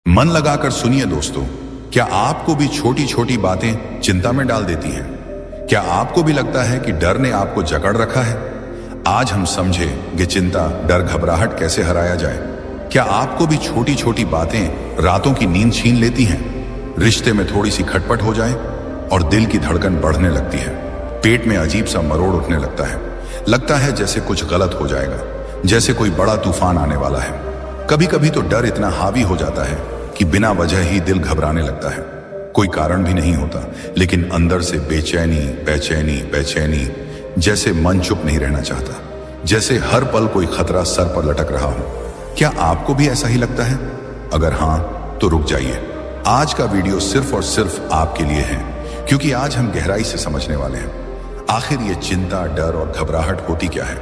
मन लगाकर सुनिए दोस्तों, क्या आपको भी छोटी छोटी बातें चिंता में डाल देती हैं? क्या आपको भी लगता है कि डर ने आपको जकड़ रखा है? आज हम समझे कि चिंता, डर, घबराहट कैसे हराया जाए। क्या आपको भी छोटी छोटी बातें रातों की नींद छीन लेती हैं? रिश्ते में थोड़ी सी खटपट हो जाए और दिल की धड़कन बढ़ने लगती है, पेट में अजीब सा मरोड़ उठने लगता है जैसे कुछ गलत हो जाएगा, जैसे कोई बड़ा तूफान आने वाला है। कभी कभी तो डर इतना हावी हो जाता है कि बिना वजह ही दिल घबराने लगता है। कोई कारण भी नहीं होता, लेकिन अंदर से बेचैनी बेचैनी बेचैनी, जैसे मन चुप नहीं रहना चाहता, जैसे हर पल कोई खतरा सर पर लटक रहा हो। क्या आपको भी ऐसा ही लगता है? अगर हां तो रुक जाइए, आज का वीडियो सिर्फ और सिर्फ आपके लिए है, क्योंकि आज हम गहराई से समझने वाले हैं आखिर ये चिंता, डर और घबराहट होती क्या है।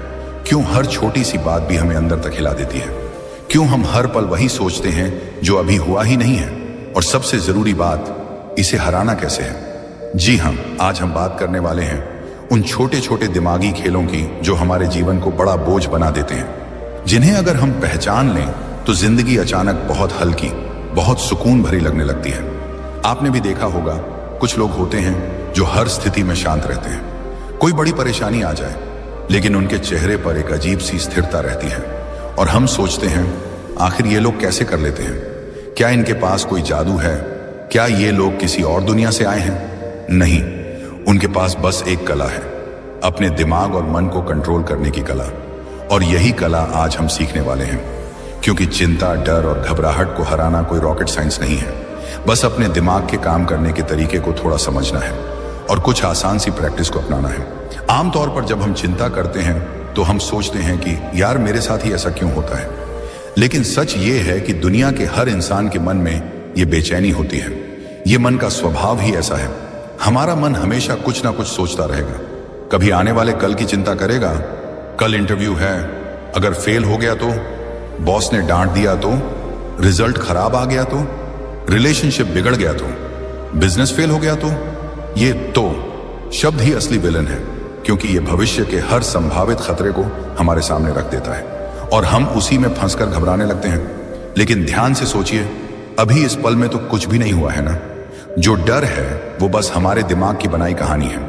क्यों हर छोटी सी बात भी हमें अंदर तक हिला देती है? क्यों हम हर पल वही सोचते हैं जो अभी हुआ ही नहीं है? और सबसे जरूरी बात, इसे हराना कैसे है? जी हाँ, आज हम बात करने वाले हैं उन छोटे छोटे दिमागी खेलों की जो हमारे जीवन को बड़ा बोझ बना देते हैं, जिन्हें अगर हम पहचान लें तो जिंदगी अचानक बहुत हल्की, बहुत सुकून भरी लगने लगती है। आपने भी देखा होगा, कुछ लोग होते हैं जो हर स्थिति में शांत रहते हैं। कोई बड़ी परेशानी आ जाए लेकिन उनके चेहरे पर एक अजीब सी स्थिरता रहती है, और हम सोचते हैं आखिर ये लोग कैसे कर लेते हैं? क्या इनके पास कोई जादू है? क्या ये लोग किसी और दुनिया से आए हैं? नहीं, उनके पास बस एक कला है, अपने दिमाग और मन को कंट्रोल करने की कला। और यही कला आज हम सीखने वाले हैं, क्योंकि चिंता, डर और घबराहट को हराना कोई रॉकेट साइंस नहीं है। बस अपने दिमाग के काम करने के तरीके को थोड़ा समझना है और कुछ आसान सी प्रैक्टिस को अपनाना है। आमतौर पर जब हम चिंता करते हैं तो हम सोचते हैं कि यार मेरे साथ ही ऐसा क्यों होता है, लेकिन सच ये है कि दुनिया के हर इंसान के मन में ये बेचैनी होती है। ये मन का स्वभाव ही ऐसा है। हमारा मन हमेशा कुछ ना कुछ सोचता रहेगा। कभी आने वाले कल की चिंता करेगा, कल इंटरव्यू है, अगर फेल हो गया तो, बॉस ने डांट दिया तो, रिजल्ट खराब आ गया तो, रिलेशनशिप बिगड़ गया तो, बिजनेस फेल हो गया तो। ये तो शब्द ही असली विलन है, क्योंकि ये भविष्य के हर संभावित खतरे को हमारे सामने रख देता है और हम उसी में फंसकर घबराने लगते हैं। लेकिन ध्यान से सोचिए, अभी इस पल में तो कुछ भी नहीं हुआ है ना। जो डर है वो बस हमारे दिमाग की बनाई कहानी है,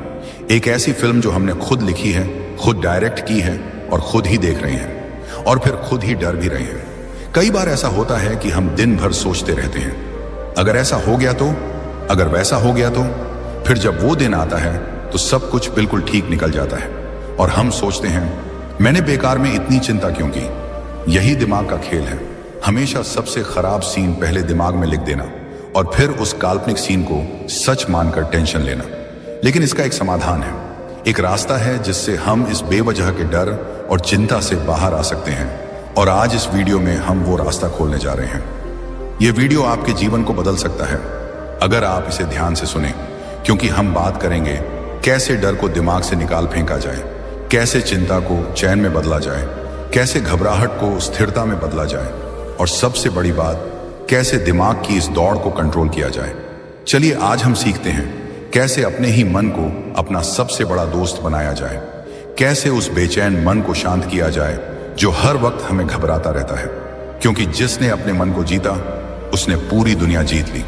एक ऐसी फिल्म जो हमने खुद लिखी है, खुद डायरेक्ट की है और खुद ही देख रहे हैं, और फिर खुद ही डर भी रहे हैं। कई बार ऐसा होता है कि हम दिन भर सोचते रहते हैं, अगर ऐसा हो गया तो, अगर वैसा हो गया तो। फिर जब वो दिन आता है तो सब कुछ बिल्कुल ठीक निकल जाता है और हम सोचते हैं मैंने बेकार में इतनी चिंता क्यों की। यही दिमाग का खेल है, हमेशा सबसे खराब सीन पहले दिमाग में लिख देना और फिर उस काल्पनिक सीन को सच मानकर टेंशन लेना। लेकिन इसका एक समाधान है, एक रास्ता है जिससे हम इस बेवजह के डर और चिंता से बाहर आ सकते हैं, और आज इस वीडियो में हम वो रास्ता खोलने जा रहे हैं। ये वीडियो आपके जीवन को बदल सकता है अगर आप इसे ध्यान से सुने, क्योंकि हम बात करेंगे कैसे डर को दिमाग से निकाल फेंका जाए, कैसे चिंता को चैन में बदला जाए, कैसे घबराहट को स्थिरता में बदला जाए, और सबसे बड़ी बात, कैसे दिमाग की इस दौड़ को कंट्रोल किया जाए। चलिए आज हम सीखते हैं कैसे अपने ही मन को अपना सबसे बड़ा दोस्त बनाया जाए, कैसे उस बेचैन मन को शांत किया जाए जो हर वक्त हमें घबराता रहता है, क्योंकि जिसने अपने मन को जीता उसने पूरी दुनिया जीत ली।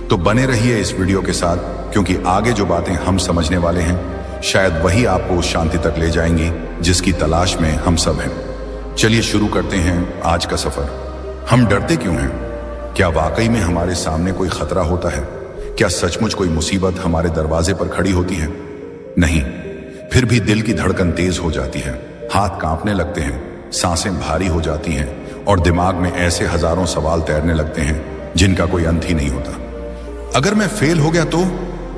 तो बने रहिए इस वीडियो के साथ, क्योंकि आगे जो बातें हम समझने वाले हैं शायद वही आपको उस शांति तक ले जाएंगी जिसकी तलाश में हम सब हैं। चलिए शुरू करते हैं आज का सफर। हम डरते क्यों हैं? क्या वाकई में हमारे सामने कोई खतरा होता है? क्या सचमुच कोई मुसीबत हमारे दरवाजे पर खड़ी होती है? नहीं, फिर भी दिल की धड़कन तेज हो जाती है, हाथ कांपने लगते हैं, सांसें भारी हो जाती हैं और दिमाग में ऐसे हजारों सवाल तैरने लगते हैं जिनका कोई अंत ही नहीं होता। अगर मैं फेल हो गया तो,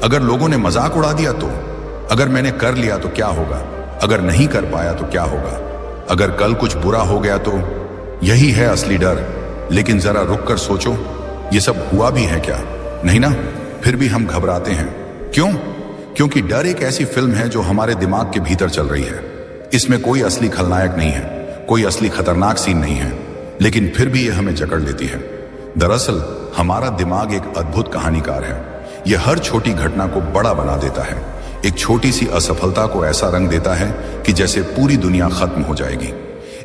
अगर लोगों ने मजाक उड़ा दिया तो, अगर मैंने कर लिया तो क्या होगा, अगर नहीं कर पाया तो क्या होगा, अगर कल कुछ बुरा हो गया तो। यही है असली डर। लेकिन जरा रुक कर सोचो, ये सब हुआ भी है क्या? नहीं ना। फिर भी हम घबराते हैं। क्यों? क्योंकि डर एक ऐसी फिल्म है जो हमारे दिमाग के भीतर चल रही है। इसमें कोई असली खलनायक नहीं है, कोई असली खतरनाक सीन नहीं है, लेकिन फिर भी ये हमें जकड़ लेती है। दरअसल हमारा दिमाग एक अद्भुत कहानीकार है। यह हर छोटी घटना को बड़ा बना देता है, एक छोटी सी असफलता को ऐसा रंग देता है कि जैसे पूरी दुनिया खत्म हो जाएगी।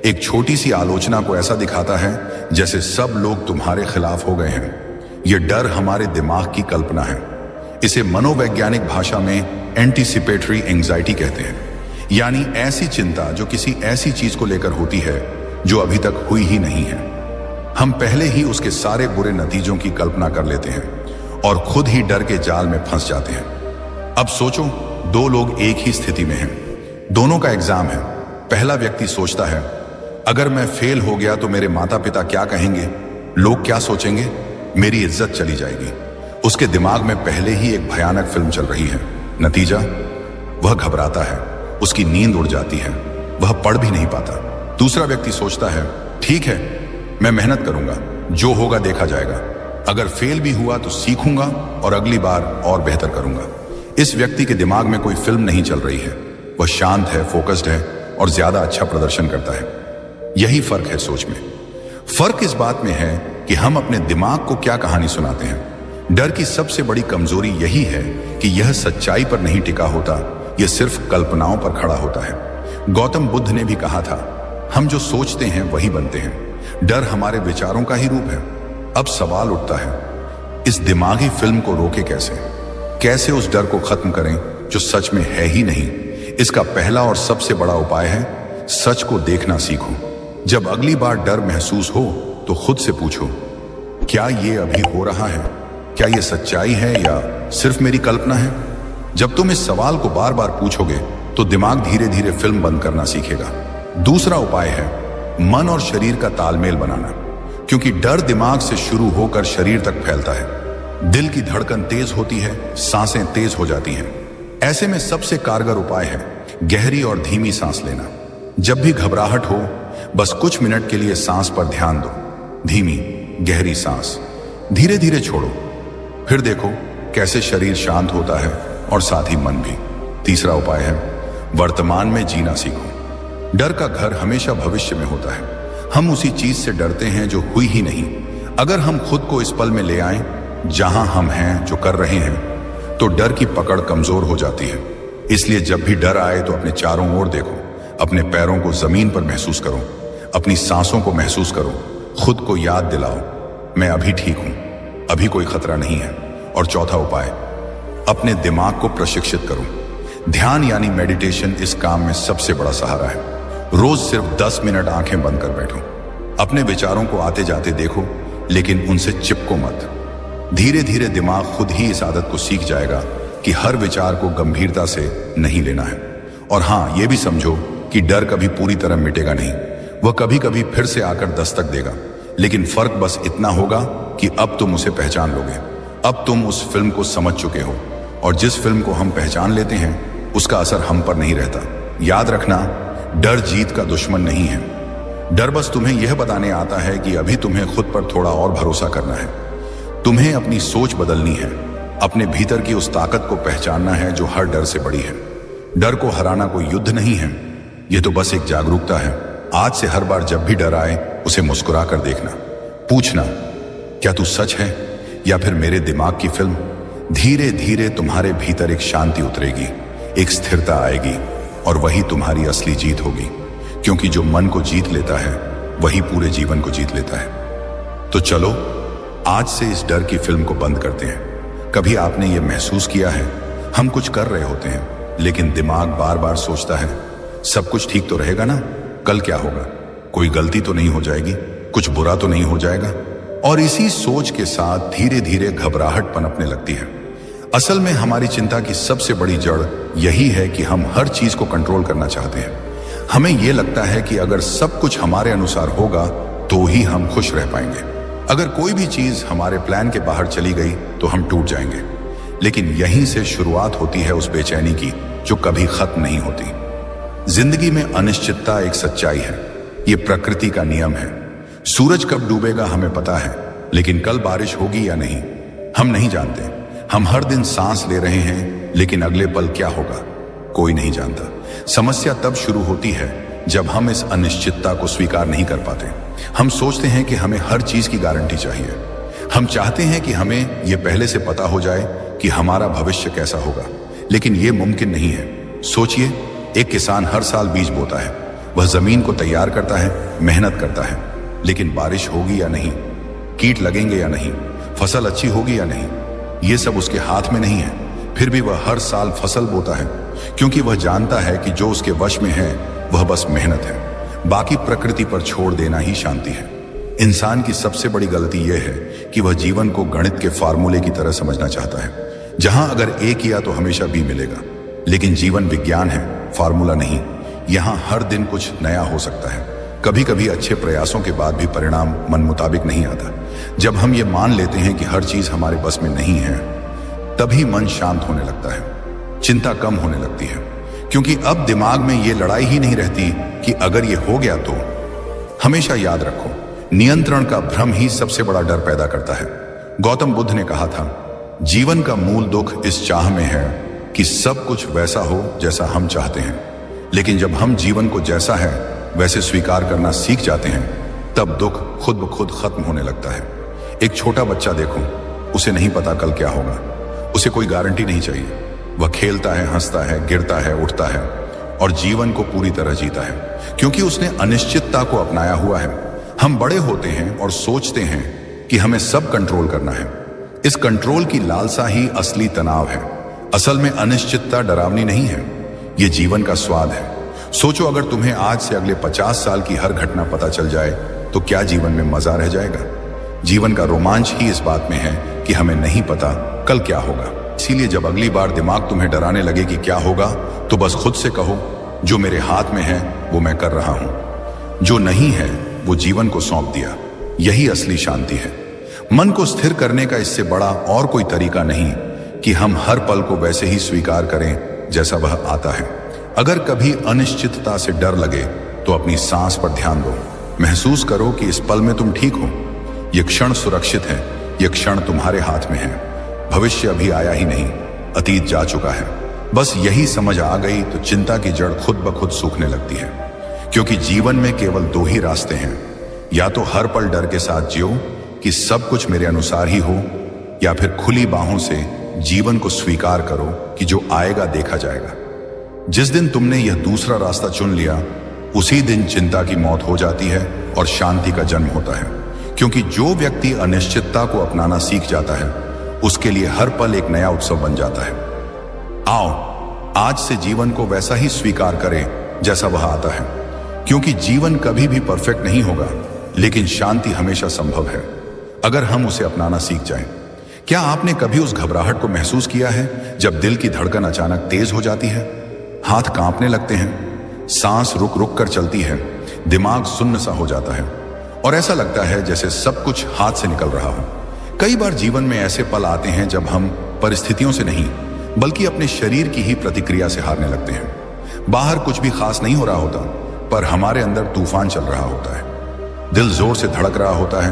एक छोटी सी आलोचना को ऐसा दिखाता है जैसे सब लोग तुम्हारे खिलाफ हो गए हैं। यह डर हमारे दिमाग की कल्पना है। इसे मनोवैज्ञानिक भाषा में एंटीसिपेटरी एंजाइटी कहते हैं, यानी ऐसी चिंता जो किसी ऐसी चीज को लेकर होती है जो अभी तक हुई ही नहीं है। हम पहले ही उसके सारे बुरे नतीजों की कल्पना कर लेते हैं और खुद ही डर के जाल में फंस जाते हैं। अब सोचो, दो लोग एक ही स्थिति में हैं, दोनों का एग्जाम है। पहला व्यक्ति सोचता है, अगर मैं फेल हो गया तो मेरे माता पिता क्या कहेंगे, लोग क्या सोचेंगे, मेरी इज्जत चली जाएगी। उसके दिमाग में पहले ही एक भयानक फिल्म चल रही है। नतीजा, वह घबराता है, उसकी नींद उड़ जाती है, वह पढ़ भी नहीं पाता। दूसरा व्यक्ति सोचता है, ठीक है, मैं मेहनत करूंगा, जो होगा देखा जाएगा। अगर फेल भी हुआ तो सीखूंगा और अगली बार और बेहतर करूंगा। इस व्यक्ति के दिमाग में कोई फिल्म नहीं चल रही है, वह शांत है, फोकस्ड है और ज्यादा अच्छा प्रदर्शन करता है। यही फर्क है सोच में। फर्क इस बात में है कि हम अपने दिमाग को क्या कहानी सुनाते हैं। डर की सबसे बड़ी कमजोरी यही है कि यह सच्चाई पर नहीं टिका होता, यह सिर्फ कल्पनाओं पर खड़ा होता है। गौतम बुद्ध ने भी कहा था, हम जो सोचते हैं वही बनते हैं। डर हमारे विचारों का ही रूप है। अब सवाल उठता है, इस दिमागी फिल्म को रोके कैसे? कैसे उस डर को खत्म करें जो सच में है ही नहीं? इसका पहला और सबसे बड़ा उपाय है, सच को देखना सीखो। जब अगली बार डर महसूस हो तो खुद से पूछो, क्या ये अभी हो रहा है? क्या ये सच्चाई है या सिर्फ मेरी कल्पना है? जब तुम इस सवाल को बार बार पूछोगे तो दिमाग धीरे धीरे फिल्म बंद करना सीखेगा। दूसरा उपाय है मन और शरीर का तालमेल बनाना, क्योंकि डर दिमाग से शुरू होकर शरीर तक फैलता है। दिल की धड़कन तेज होती है, सांसें तेज हो जाती हैं। ऐसे में सबसे कारगर उपाय है गहरी और धीमी सांस लेना। जब भी घबराहट हो, बस कुछ मिनट के लिए सांस पर ध्यान दो। धीमी गहरी सांस, धीरे धीरे छोड़ो, फिर देखो कैसे शरीर शांत होता है और साथ ही मन भी। तीसरा उपाय है वर्तमान में जीना सीखो। डर का घर हमेशा भविष्य में होता है। हम उसी चीज से डरते हैं जो हुई ही नहीं। अगर हम खुद को इस पल में ले आएं, जहां हम हैं, जो कर रहे हैं, तो डर की पकड़ कमजोर हो जाती है। इसलिए जब भी डर आए तो अपने चारों ओर देखो, अपने पैरों को जमीन पर महसूस करो, अपनी सांसों को महसूस करो, खुद को याद दिलाओ, मैं अभी ठीक हूं, अभी कोई खतरा नहीं है। और चौथा उपाय, अपने दिमाग को प्रशिक्षित करो। ध्यान यानी मेडिटेशन इस काम में सबसे बड़ा सहारा है। रोज सिर्फ 10 मिनट आंखें बंद कर बैठो। अपने विचारों को आते जाते देखो, लेकिन उनसे चिपको मत। धीरे धीरे दिमाग खुद ही इस आदत को सीख जाएगा कि हर विचार को गंभीरता से नहीं लेना है। और हाँ, यह भी समझो कि डर कभी पूरी तरह मिटेगा नहीं, वह कभी कभी फिर से आकर दस्तक देगा। लेकिन फर्क बस इतना होगा कि अब तुम उसे पहचान लोगे। अब तुम उस फिल्म को समझ चुके हो, और जिस फिल्म को हम पहचान लेते हैं उसका असर हम पर नहीं रहता। याद रखना, डर जीत का दुश्मन नहीं है। डर बस तुम्हें यह बताने आता है कि अभी तुम्हें खुद पर थोड़ा और भरोसा करना है। तुम्हें अपनी सोच बदलनी है, अपने भीतर की उस ताकत को पहचानना है जो हर डर से बड़ी है। डर को हराना कोई युद्ध नहीं है, यह तो बस एक जागरूकता है। आज से हर बार जब भी डर आए उसे मुस्कुरा कर देखना, पूछना, क्या तू सच है या फिर मेरे दिमाग की फिल्म? धीरे धीरे तुम्हारे भीतर एक शांति उतरेगी, एक स्थिरता आएगी, और वही तुम्हारी असली जीत होगी। क्योंकि जो मन को जीत लेता है वही पूरे जीवन को जीत लेता है। तो चलो आज से इस डर की फिल्म को बंद करते हैं। कभी आपने ये महसूस किया है, हम कुछ कर रहे होते हैं लेकिन दिमाग बार बार सोचता है, सब कुछ ठीक तो रहेगा ना, कल क्या होगा, कोई गलती तो नहीं हो जाएगी, कुछ बुरा तो नहीं हो जाएगा? और इसी सोच के साथ धीरे धीरे घबराहट पनपने लगती है। असल में हमारी चिंता की सबसे बड़ी जड़ यही है कि हम हर चीज को कंट्रोल करना चाहते हैं। हमें यह लगता है कि अगर सब कुछ हमारे अनुसार होगा तो ही हम खुश रह पाएंगे। अगर कोई भी चीज हमारे प्लान के बाहर चली गई तो हम टूट जाएंगे। लेकिन यहीं से शुरुआत होती है उस बेचैनी की जो कभी खत्म नहीं होती। जिंदगी में अनिश्चितता एक सच्चाई है, ये प्रकृति का नियम है। सूरज कब डूबेगा हमें पता है, लेकिन कल बारिश होगी या नहीं हम नहीं जानते। हम हर दिन सांस ले रहे हैं, लेकिन अगले पल क्या होगा कोई नहीं जानता। समस्या तब शुरू होती है जब हम इस अनिश्चितता को स्वीकार नहीं कर पाते। हम सोचते हैं कि हमें हर चीज की गारंटी चाहिए। हम चाहते हैं कि हमें यह पहले से पता हो जाए कि हमारा भविष्य कैसा होगा, लेकिन यह मुमकिन नहीं है। सोचिए, एक किसान हर साल बीज बोता है, वह जमीन को तैयार करता है, मेहनत करता है, लेकिन बारिश होगी या नहीं, कीट लगेंगे या नहीं, फसल अच्छी होगी या नहीं, ये सब उसके हाथ में नहीं है। फिर भी वह हर साल फसल बोता है, क्योंकि वह जानता है कि जो उसके वश में है वह बस मेहनत है। बाकी प्रकृति पर छोड़ देना ही शांति है। इंसान की सबसे बड़ी गलती यह है कि वह जीवन को गणित के फार्मूले की तरह समझना चाहता है, जहां अगर ए किया तो हमेशा बी मिलेगा। लेकिन जीवन विज्ञान है, फार्मूला नहीं। यहां हर दिन कुछ नया हो सकता है। कभी कभी अच्छे प्रयासों के बाद भी परिणाम मन मुताबिक नहीं आता। जब हम ये मान लेते हैं कि हर चीज हमारे बस में नहीं है, तभी मन शांत होने लगता है, चिंता कम होने लगती है, क्योंकि अब दिमाग में ये लड़ाई ही नहीं रहती कि अगर ये हो गया तो। हमेशा याद रखो, नियंत्रण का भ्रम ही सबसे बड़ा डर पैदा करता है। गौतम बुद्ध ने कहा था, जीवन का मूल दुख इस चाह में है कि सब कुछ वैसा हो जैसा हम चाहते हैं। लेकिन जब हम जीवन को जैसा है वैसे स्वीकार करना सीख जाते हैं, तब दुख खुद ब खुद खत्म होने लगता है। एक छोटा बच्चा देखो, उसे नहीं पता कल क्या होगा, उसे कोई गारंटी नहीं चाहिए। वह खेलता है, हंसता है, गिरता है, उठता है और जीवन को पूरी तरह जीता है, क्योंकि उसने अनिश्चितता को अपनाया हुआ है। हम बड़े होते हैं और सोचते हैं कि हमें सब कंट्रोल करना है। इस कंट्रोल की लालसा ही असली तनाव है। असल में अनिश्चितता डरावनी नहीं है, यह जीवन का स्वाद है। सोचो, अगर तुम्हें आज से अगले 50 साल की हर घटना पता चल जाए तो क्या जीवन में मजा रह जाएगा? जीवन का रोमांच ही इस बात में है कि हमें नहीं पता कल क्या होगा। इसीलिए जब अगली बार दिमाग तुम्हें डराने लगे कि क्या होगा, तो बस खुद से कहो, जो मेरे हाथ में है वो मैं कर रहा हूं, जो नहीं है वो जीवन को सौंप दिया। यही असली शांति है। मन को स्थिर करने का इससे बड़ा और कोई तरीका नहीं कि हम हर पल को वैसे ही स्वीकार करें जैसा वह आता है। अगर कभी अनिश्चितता से डर लगे तो अपनी सांस पर ध्यान दो। महसूस करो कि इस पल में तुम ठीक हो, यह क्षण सुरक्षित है, यह क्षण तुम्हारे हाथ में है। भविष्य अभी आया ही नहीं, अतीत जा चुका है। बस यही समझ आ गई तो चिंता की जड़ खुद ब खुद सूखने लगती है, क्योंकि जीवन में केवल दो ही रास्ते हैं। या तो हर पल डर के साथ जियो कि सब कुछ मेरे अनुसार ही हो, या फिर खुली बाहों से जीवन को स्वीकार करो कि जो आएगा देखा जाएगा। जिस दिन तुमने यह दूसरा रास्ता चुन लिया, उसी दिन चिंता की मौत हो जाती है और शांति का जन्म होता है। क्योंकि जो व्यक्ति अनिश्चितता को अपनाना सीख जाता है, उसके लिए हर पल एक नया उत्सव बन जाता है। आओ, आज से जीवन को वैसा ही स्वीकार करें जैसा वह आता है, क्योंकि जीवन कभी भी परफेक्ट नहीं होगा, लेकिन शांति हमेशा संभव है अगर हम उसे अपनाना सीख जाएं। क्या आपने कभी उस घबराहट को महसूस किया है जब दिल की धड़कन अचानक तेज हो जाती है, हाथ कांपने लगते हैं, सांस रुक रुक कर चलती है, दिमाग सुन्न सा हो जाता है और ऐसा लगता है जैसे सब कुछ हाथ से निकल रहा हो? कई बार जीवन में ऐसे पल आते हैं जब हम परिस्थितियों से नहीं, बल्कि अपने शरीर की ही प्रतिक्रिया से हारने लगते हैं। बाहर कुछ भी खास नहीं हो रहा होता, पर हमारे अंदर तूफान चल रहा होता है। दिल जोर से धड़क रहा होता है,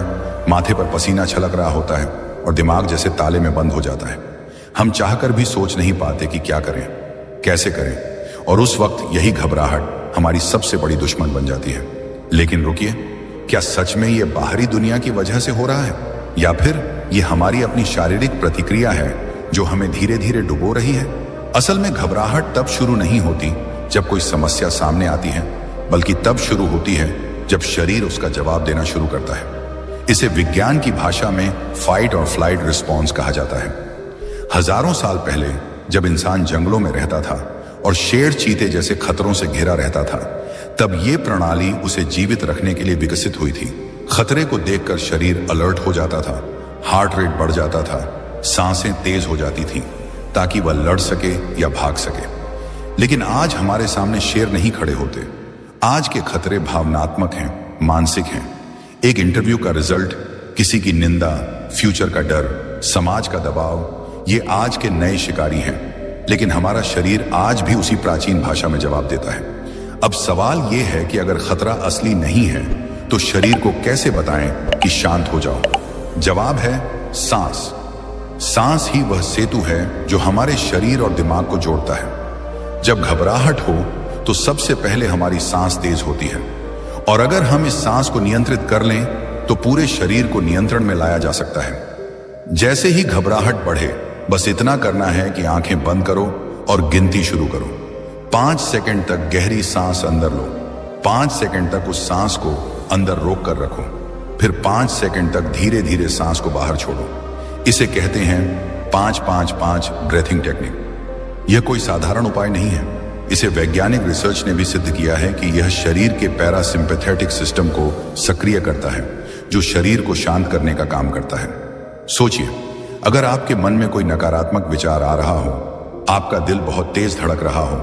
माथे पर पसीना छलक रहा होता है और दिमाग जैसे ताले में बंद हो जाता है। हम चाहकर भी सोच नहीं पाते कि क्या करें, कैसे करें, और उस वक्त यही घबराहट हमारी सबसे बड़ी दुश्मन बन जाती है। लेकिन रुकिए, क्या सच में यह बाहरी दुनिया की वजह से हो रहा है, या फिर यह हमारी अपनी शारीरिक प्रतिक्रिया है जो हमें धीरे धीरे डुबो रही है? असल में घबराहट तब शुरू नहीं होती जब कोई समस्या सामने आती है, बल्कि तब शुरू होती है जब शरीर उसका जवाब देना शुरू करता है। इसे विज्ञान की भाषा में फाइट और फ्लाइट रिस्पॉन्स कहा जाता है। हजारों साल पहले जब इंसान जंगलों में रहता था और शेर चीते जैसे खतरों से घिरा रहता था, तब ये प्रणाली उसे जीवित रखने के लिए विकसित हुई थी। खतरे को देखकर शरीर अलर्ट हो जाता था, हार्ट रेट बढ़ जाता था, सांसें तेज हो जाती थीं, ताकि वह लड़ सके या भाग सके। लेकिन आज हमारे सामने शेर नहीं खड़े होते। आज के खतरे भावनात्मक हैं, मानसिक हैं। एक इंटरव्यू का रिजल्ट, किसी की निंदा, फ्यूचर का डर, समाज का दबाव, ये आज के नए शिकारी हैं। लेकिन हमारा शरीर आज भी उसी प्राचीन भाषा में जवाब देता है। अब सवाल यह है कि अगर खतरा असली नहीं है तो शरीर को कैसे बताएं कि शांत हो जाओ? जवाब है सांस। सांस ही वह सेतु है जो हमारे शरीर और दिमाग को जोड़ता है। जब घबराहट हो तो सबसे पहले हमारी सांस तेज होती है, और अगर हम इस सांस को नियंत्रित कर लें तो पूरे शरीर को नियंत्रण में लाया जा सकता है। जैसे ही घबराहट बढ़े, बस इतना करना है कि आंखें बंद करो और गिनती शुरू करो। 5 सेकंड तक गहरी सांस अंदर लो, 5 सेकंड तक उस सांस को अंदर रोक कर रखो, फिर 5 सेकंड तक धीरे धीरे सांस को बाहर छोड़ो। इसे कहते हैं 5-5-5 ब्रेथिंग टेक्निक। यह कोई साधारण उपाय नहीं है। इसे वैज्ञानिक रिसर्च ने भी सिद्ध किया है कि यह शरीर के पैरासिम्पैथेटिक सिस्टम को सक्रिय करता है, जो शरीर को शांत करने का काम करता है। सोचिए, अगर आपके मन में कोई नकारात्मक विचार आ रहा हो, आपका दिल बहुत तेज धड़क रहा हो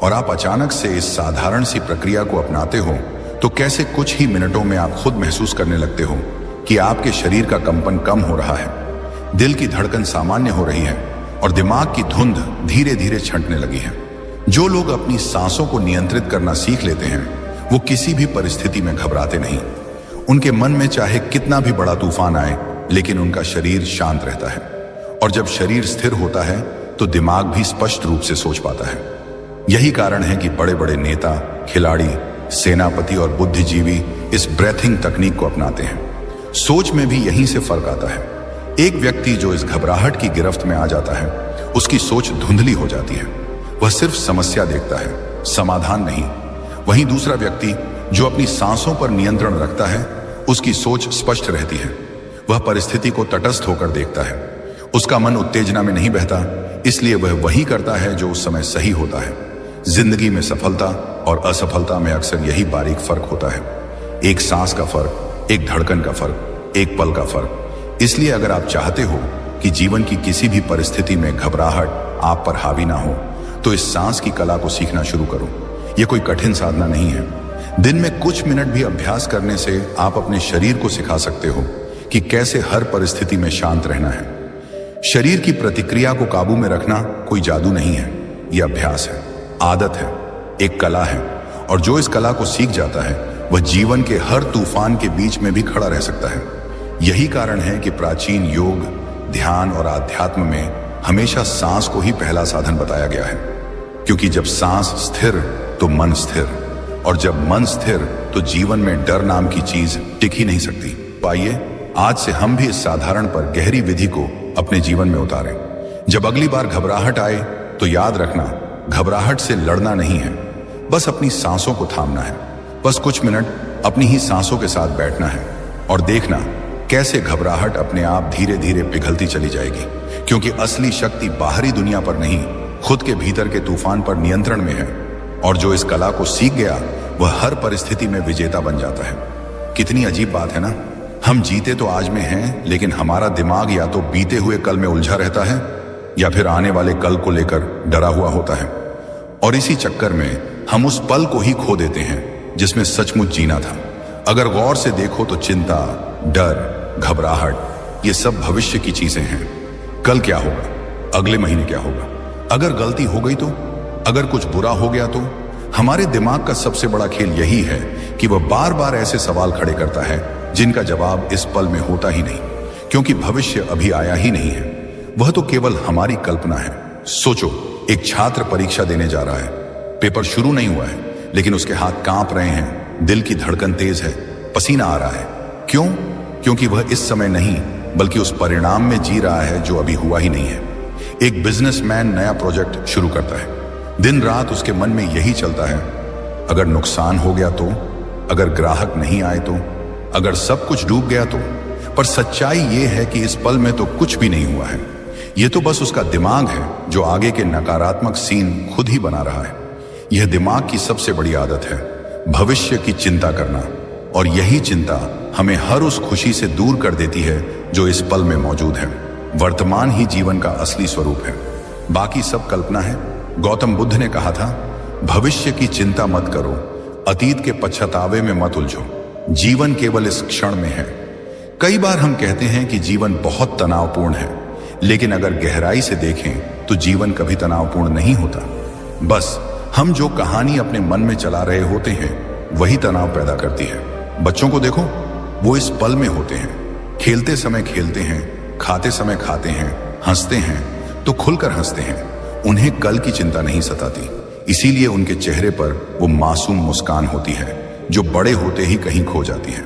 और आप अचानक से इस साधारण सी प्रक्रिया को अपनाते हो, तो कैसे कुछ ही मिनटों में आप खुद महसूस करने लगते हो कि आपके शरीर का कंपन कम हो रहा है, दिल की धड़कन सामान्य हो रही है और दिमाग की धुंध धीरे धीरे छंटने लगी है। जो लोग अपनी सांसों को नियंत्रित करना सीख लेते हैं, वो किसी भी परिस्थिति में घबराते नहीं। उनके मन में चाहे कितना भी बड़ा तूफान आए, लेकिन उनका शरीर शांत रहता है। और जब शरीर स्थिर होता है तो दिमाग भी स्पष्ट रूप से सोच पाता है। यही कारण है कि बड़े बड़े नेता, खिलाड़ी, सेनापति और बुद्धिजीवी इस ब्रेथिंग तकनीक को अपनाते हैं। सोच में भी यहीं से फर्क आता है। एक व्यक्ति जो इस घबराहट की गिरफ्त में आ जाता है, उसकी सोच धुंधली हो जाती है। वह सिर्फ समस्या देखता है, समाधान नहीं। वहीं दूसरा व्यक्ति जो अपनी सांसों पर नियंत्रण रखता है, उसकी सोच स्पष्ट रहती है। वह परिस्थिति को तटस्थ होकर देखता है। उसका मन उत्तेजना में नहीं बहता, इसलिए वह वही करता है जो उस समय सही होता है। जिंदगी में सफलता और असफलता में अक्सर यही बारीक फर्क होता है। एक सांस का फर्क, एक धड़कन का फर्क, एक पल का फर्क। इसलिए अगर आप चाहते हो कि जीवन की किसी भी परिस्थिति में घबराहट आप पर हावी ना हो, तो इस सांस की कला को सीखना शुरू करो। यह कोई कठिन साधना नहीं है। दिन में कुछ मिनट भी अभ्यास करने से आप अपने शरीर को सिखा सकते हो कि कैसे हर परिस्थिति में शांत रहना है। शरीर की प्रतिक्रिया को काबू में रखना कोई जादू नहीं है, यह अभ्यास है, आदत है, एक कला है। और जो इस कला को सीख जाता है, वह जीवन के हर तूफान के बीच में भी खड़ा रह सकता है। यही कारण है कि प्राचीन योग, ध्यान और आध्यात्म में हमेशा सांस को ही पहला साधन बताया गया है। क्योंकि जब सांस स्थिर तो मन स्थिर, और जब मन स्थिर तो जीवन में डर नाम की चीज टिक ही नहीं सकती। तो आइए आज से हम भी इस साधारण पर गहरी विधि को अपने जीवन में उतारें। जब अगली बार घबराहट आए तो याद रखना, घबराहट से लड़ना नहीं है, बस अपनी सांसों को थामना है। बस कुछ मिनट अपनी ही सांसों के साथ बैठना है और देखना कैसे घबराहट अपने आप धीरे धीरे पिघलती चली जाएगी। क्योंकि असली शक्ति बाहरी दुनिया पर नहीं, खुद के भीतर के तूफान पर नियंत्रण में है। और जो इस कला को सीख गया, वह हर परिस्थिति में विजेता बन जाता है। कितनी अजीब बात है ना। हम जीते तो आज में हैं, लेकिन हमारा दिमाग या तो बीते हुए कल में उलझा रहता है या फिर आने वाले कल को लेकर डरा हुआ होता है। और इसी चक्कर में हम उस पल को ही खो देते हैं जिसमें सचमुच जीना था। अगर गौर से देखो तो चिंता, डर, घबराहट, ये सब भविष्य की चीजें हैं। कल क्या होगा, अगले महीने क्या होगा, अगर गलती हो गई तो, अगर कुछ बुरा हो गया तो। हमारे दिमाग का सबसे बड़ा खेल यही है कि वह बार बार ऐसे सवाल खड़े करता है जिनका जवाब इस पल में होता ही नहीं, क्योंकि भविष्य अभी आया ही नहीं है। वह तो केवल हमारी कल्पना है। सोचो, एक छात्र परीक्षा देने जा रहा है, पेपर शुरू नहीं हुआ है, लेकिन उसके हाथ कांप रहे हैं, दिल की धड़कन तेज है, पसीना आ रहा है। क्यों? क्योंकि वह इस समय नहीं, बल्कि उस परिणाम में जी रहा है जो अभी हुआ ही नहीं है। एक बिजनेसमैन नया प्रोजेक्ट शुरू करता है, दिन रात उसके मन में यही चलता है, अगर नुकसान हो गया तो, अगर ग्राहक नहीं आए तो, अगर सब कुछ डूब गया तो। पर सच्चाई यह है कि इस पल में तो कुछ भी नहीं हुआ है। यह तो बस उसका दिमाग है जो आगे के नकारात्मक सीन खुद ही बना रहा है। यह दिमाग की सबसे बड़ी आदत है, भविष्य की चिंता करना। और यही चिंता हमें हर उस खुशी से दूर कर देती है जो इस पल में मौजूद है। वर्तमान ही जीवन का असली स्वरूप है, बाकी सब कल्पना है। गौतम बुद्ध ने कहा था, भविष्य की चिंता मत करो, अतीत के पछतावे में मत उलझो, जीवन केवल इस क्षण में है। कई बार हम कहते हैं कि जीवन बहुत तनावपूर्ण है, लेकिन अगर गहराई से देखें तो जीवन कभी तनावपूर्ण नहीं होता। बस हम जो कहानी अपने मन में चला रहे होते हैं, वही तनाव पैदा करती है। बच्चों को देखो, वो इस पल में होते हैं, खेलते समय खेलते हैं, खाते समय खाते हैं, हंसते हैं तो खुलकर हंसते हैं। उन्हें कल की चिंता नहीं सताती, इसीलिए उनके चेहरे पर वो मासूम मुस्कान होती है जो बड़े होते ही कहीं खो जाती है।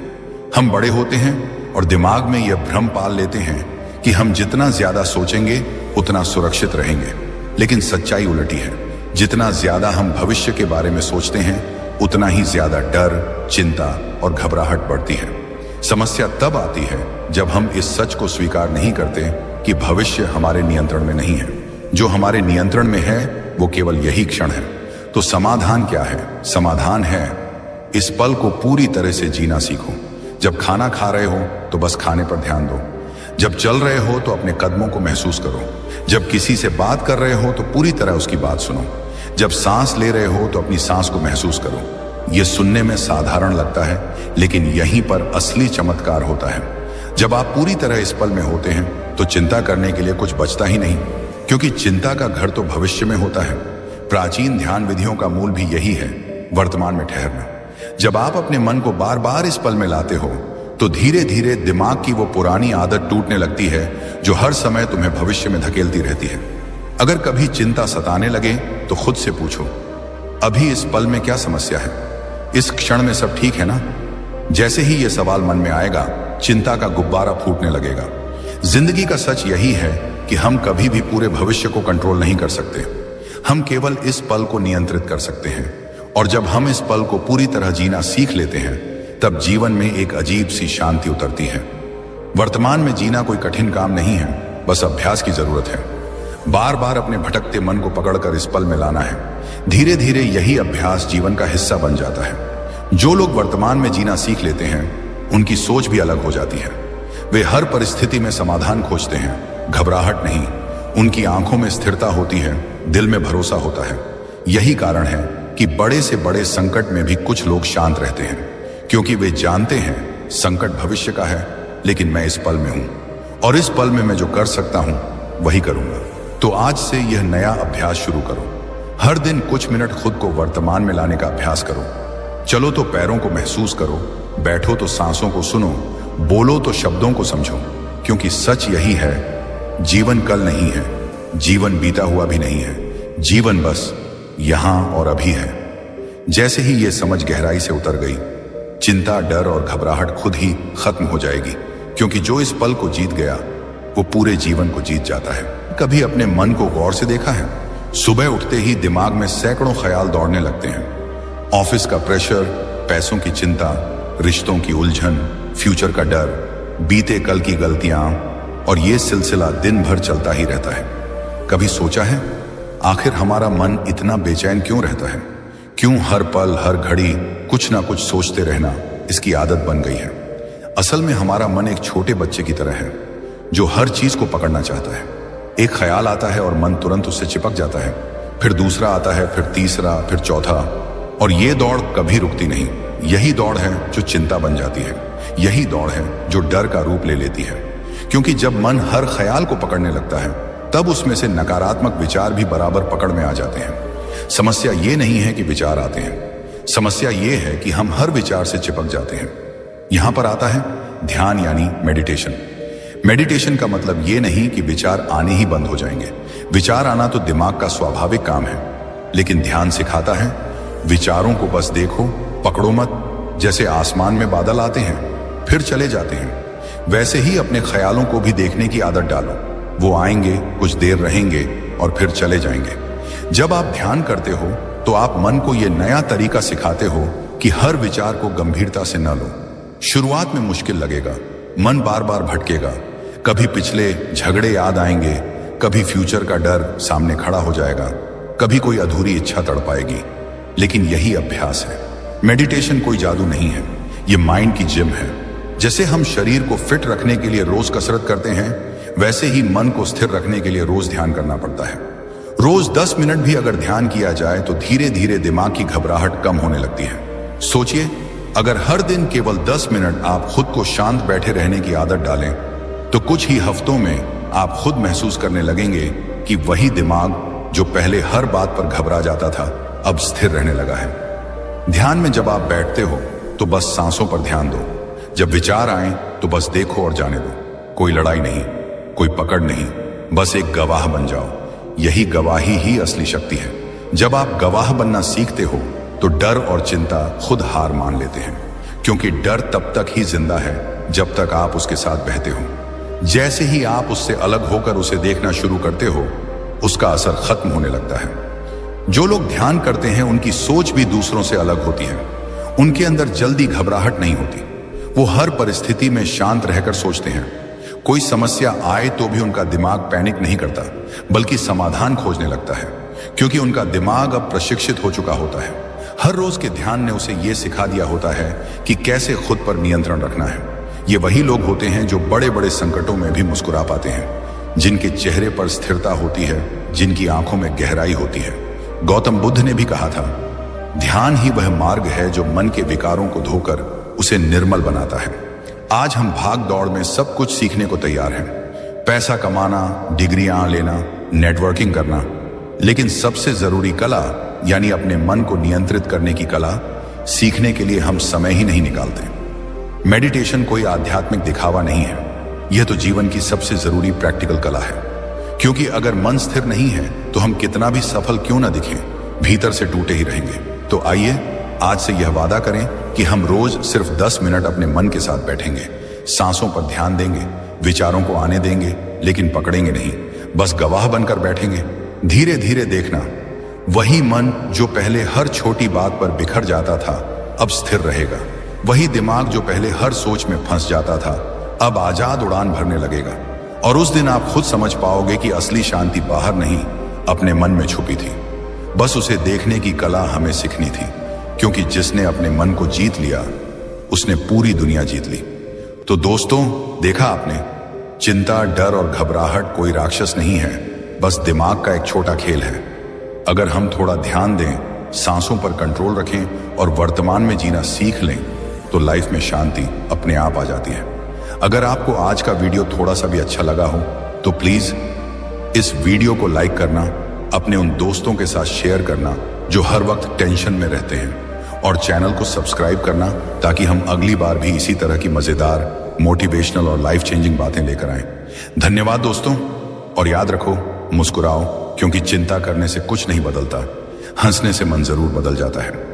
हम बड़े होते हैं और दिमाग में यह भ्रम पाल लेते हैं कि हम जितना ज्यादा सोचेंगे उतना सुरक्षित रहेंगे, लेकिन सच्चाई उलटी है। जितना ज्यादा हम भविष्य के बारे में सोचते हैं, उतना ही ज्यादा डर, चिंता और घबराहट बढ़ती है। समस्या तब आती है जब हम इस सच को स्वीकार नहीं करते कि भविष्य हमारे नियंत्रण में नहीं है। जो हमारे नियंत्रण में है वो केवल यही क्षण है। तो समाधान क्या है? समाधान है इस पल को पूरी तरह से जीना सीखो। जब खाना खा रहे हो तो बस खाने पर ध्यान दो। जब चल रहे हो तो अपने कदमों को महसूस करो। जब किसी से बात कर रहे हो तो पूरी तरह उसकी बात सुनो। जब सांस ले रहे हो तो अपनी सांस को महसूस करो। यह सुनने में साधारण लगता है, लेकिन यहीं पर असली चमत्कार होता है। जब आप पूरी तरह इस पल में होते हैं तो चिंता करने के लिए कुछ बचता ही नहीं, क्योंकि चिंता का घर तो भविष्य में होता है। प्राचीन ध्यान विधियों का मूल भी यही है, वर्तमान में ठहरना। जब आप अपने मन को बार बार इस पल में लाते हो तो धीरे धीरे दिमाग की वो पुरानी आदत टूटने लगती है जो हर समय तुम्हें भविष्य में धकेलती रहती है। अगर कभी चिंता सताने लगे तो खुद से पूछो, अभी इस पल में क्या समस्या है? इस क्षण में सब ठीक है ना? जैसे ही यह सवाल मन में आएगा, चिंता का गुब्बारा फूटने लगेगा। जिंदगी का सच यही है कि हम कभी भी पूरे भविष्य को कंट्रोल नहीं कर सकते। हम केवल इस पल को नियंत्रित कर सकते हैं। और जब हम इस पल को पूरी तरह जीना सीख लेते हैं, तब जीवन में एक अजीब सी शांति उतरती है। वर्तमान में जीना कोई कठिन काम नहीं है, बस अभ्यास की जरूरत है। बार बार अपने भटकते मन को पकड़कर इस पल में लाना है। धीरे धीरे यही अभ्यास जीवन का हिस्सा बन जाता है। जो लोग वर्तमान में जीना सीख लेते हैं, उनकी सोच भी अलग हो जाती है। वे हर परिस्थिति में समाधान खोजते हैं, घबराहट नहीं। उनकी आंखों में स्थिरता होती है, दिल में भरोसा होता है। यही कारण है कि बड़े से बड़े संकट में भी कुछ लोग शांत रहते हैं, क्योंकि वे जानते हैं संकट भविष्य का है, लेकिन मैं इस पल में हूं और इस पल में मैं जो कर सकता हूं वही करूंगा। तो आज से यह नया अभ्यास शुरू करो। हर दिन कुछ मिनट खुद को वर्तमान में लाने का अभ्यास करो। चलो तो पैरों को महसूस करो, बैठो तो सांसों को सुनो, बोलो तो शब्दों को समझो। क्योंकि सच यही है, जीवन कल नहीं है, जीवन बीता हुआ भी नहीं है, जीवन बस यहां और अभी है। जैसे ही यह समझ गहराई से उतर गई, चिंता, डर और घबराहट खुद ही खत्म हो जाएगी। क्योंकि जो इस पल को जीत गया वो पूरे जीवन को जीत जाता है। कभी अपने मन को गौर से देखा है? सुबह उठते ही दिमाग में सैकड़ों ख्याल दौड़ने लगते हैं। ऑफिस का प्रेशर, पैसों की चिंता, रिश्तों की उलझन, फ्यूचर का डर, बीते कल की गलतियां, और ये सिलसिला दिन भर चलता ही रहता है। कभी सोचा है आखिर हमारा मन इतना बेचैन क्यों रहता है? क्यों हर पल हर घड़ी कुछ ना कुछ सोचते रहना इसकी आदत बन गई है? असल में हमारा मन एक छोटे बच्चे की तरह है जो हर चीज को पकड़ना चाहता है। एक ख्याल आता है और मन तुरंत उससे चिपक जाता है, फिर दूसरा आता है, फिर तीसरा, फिर चौथा, और ये दौड़ कभी रुकती नहीं। यही दौड़ है जो चिंता बन जाती है, यही दौड़ है जो डर का रूप ले लेती है। क्योंकि जब मन हर ख्याल को पकड़ने लगता है, तब उसमें से नकारात्मक विचार भी बराबर पकड़ में आ जाते हैं। समस्या ये नहीं है कि विचार आते हैं, समस्या ये है कि हम हर विचार से चिपक जाते हैं। यहां पर आता है ध्यान यानी मेडिटेशन। मेडिटेशन का मतलब ये नहीं कि विचार आने ही बंद हो जाएंगे। विचार आना तो दिमाग का स्वाभाविक काम है, लेकिन ध्यान सिखाता है विचारों को बस देखो, पकड़ो मत। जैसे आसमान में बादल आते हैं फिर चले जाते हैं, वैसे ही अपने ख्यालों को भी देखने की आदत डालो। वो आएंगे, कुछ देर रहेंगे और फिर चले जाएंगे। जब आप ध्यान करते हो तो आप मन को यह नया तरीका सिखाते हो कि हर विचार को गंभीरता से न लो। शुरुआत में मुश्किल लगेगा, मन बार बार भटकेगा, कभी पिछले झगड़े याद आएंगे, कभी फ्यूचर का डर सामने खड़ा हो जाएगा, कभी कोई अधूरी इच्छा तड़पाएगी। लेकिन यही अभ्यास है। मेडिटेशन कोई जादू नहीं है, ये माइंड की जिम है। जैसे हम शरीर को फिट रखने के लिए रोज कसरत करते हैं, वैसे ही मन को स्थिर रखने के लिए रोज ध्यान करना पड़ता है। रोज 10 मिनट भी अगर ध्यान किया जाए तो धीरे धीरे दिमाग की घबराहट कम होने लगती है। सोचिए, अगर हर दिन केवल 10 मिनट आप खुद को शांत बैठे रहने की आदत डालें, तो कुछ ही हफ्तों में आप खुद महसूस करने लगेंगे कि वही दिमाग जो पहले हर बात पर घबरा जाता था, अब स्थिर रहने लगा है। ध्यान में जब आप बैठते हो तो बस सांसों पर ध्यान दो। जब विचार आए तो बस देखो और जाने दो। कोई लड़ाई नहीं, कोई पकड़ नहीं, बस एक गवाह बन जाओ। यही गवाही ही असली शक्ति है। जब आप गवाह बनना सीखते हो तो डर और चिंता खुद हार मान लेते हैं, क्योंकि डर तब तक ही जिंदा है जब तक आप उसके साथ बहते हो। जैसे ही आप उससे अलग होकर उसे देखना शुरू करते हो, उसका असर खत्म होने लगता है। जो लोग ध्यान करते हैं उनकी सोच भी दूसरों से अलग होती है। उनके अंदर जल्दी घबराहट नहीं होती। वो हर परिस्थिति में शांत रहकर सोचते हैं। कोई समस्या आए तो भी उनका दिमाग पैनिक नहीं करता, बल्कि समाधान खोजने लगता है, क्योंकि उनका दिमाग अब प्रशिक्षित हो चुका होता है। हर रोज के ध्यान ने उसे यह सिखा दिया होता है कि कैसे खुद पर नियंत्रण रखना है। ये वही लोग होते हैं जो बड़े बड़े संकटों में भी मुस्कुरा पाते हैं, जिनके चेहरे पर स्थिरता होती है, जिनकी आंखों में गहराई होती है। गौतम बुद्ध ने भी कहा था, ध्यान ही वह मार्ग है जो मन के विकारों को धोकर उसे निर्मल बनाता है। आज हम भाग दौड़ में सब कुछ सीखने को तैयार हैं, पैसा कमाना, डिग्रियां लेना, नेटवर्किंग करना, लेकिन सबसे जरूरी कला यानी अपने मन को नियंत्रित करने की कला सीखने के लिए हम समय ही नहीं निकालते। मेडिटेशन कोई आध्यात्मिक दिखावा नहीं है, यह तो जीवन की सबसे जरूरी प्रैक्टिकल कला है। क्योंकि अगर मन स्थिर नहीं है तो हम कितना भी सफल क्यों ना दिखें, भीतर से टूटे ही रहेंगे। तो आइए आज से यह वादा करें कि हम रोज सिर्फ 10 मिनट अपने मन के साथ बैठेंगे, सांसों पर ध्यान देंगे, विचारों को आने देंगे लेकिन पकड़ेंगे नहीं, बस गवाह बनकर बैठेंगे। धीरे धीरे देखना, वही मन जो पहले हर छोटी बात पर बिखर जाता था अब स्थिर रहेगा। वही दिमाग जो पहले हर सोच में फंस जाता था अब आजाद उड़ान भरने लगेगा। और उस दिन आप खुद समझ पाओगे कि असली शांति बाहर नहीं, अपने मन में छुपी थी। बस उसे देखने की कला हमें सीखनी थी, क्योंकि जिसने अपने मन को जीत लिया उसने पूरी दुनिया जीत ली। तो दोस्तों, देखा आपने, चिंता, डर और घबराहट कोई राक्षस नहीं है, बस दिमाग का एक छोटा खेल है। अगर हम थोड़ा ध्यान दें, सांसों पर कंट्रोल रखें और वर्तमान में जीना सीख लें तो लाइफ में शांति अपने आप आ जाती है। अगर आपको आज का वीडियो थोड़ा सा भी अच्छा लगा हो तो प्लीज इस वीडियो को लाइक करना, अपने उन दोस्तों के साथ शेयर करना जो हर वक्त टेंशन में रहते हैं, और चैनल को सब्सक्राइब करना ताकि हम अगली बार भी इसी तरह की मजेदार, मोटिवेशनल और लाइफ चेंजिंग बातें लेकर आएं। धन्यवाद दोस्तों, और याद रखो, मुस्कुराओ, क्योंकि चिंता करने से कुछ नहीं बदलता, हंसने से मन जरूर बदल जाता है।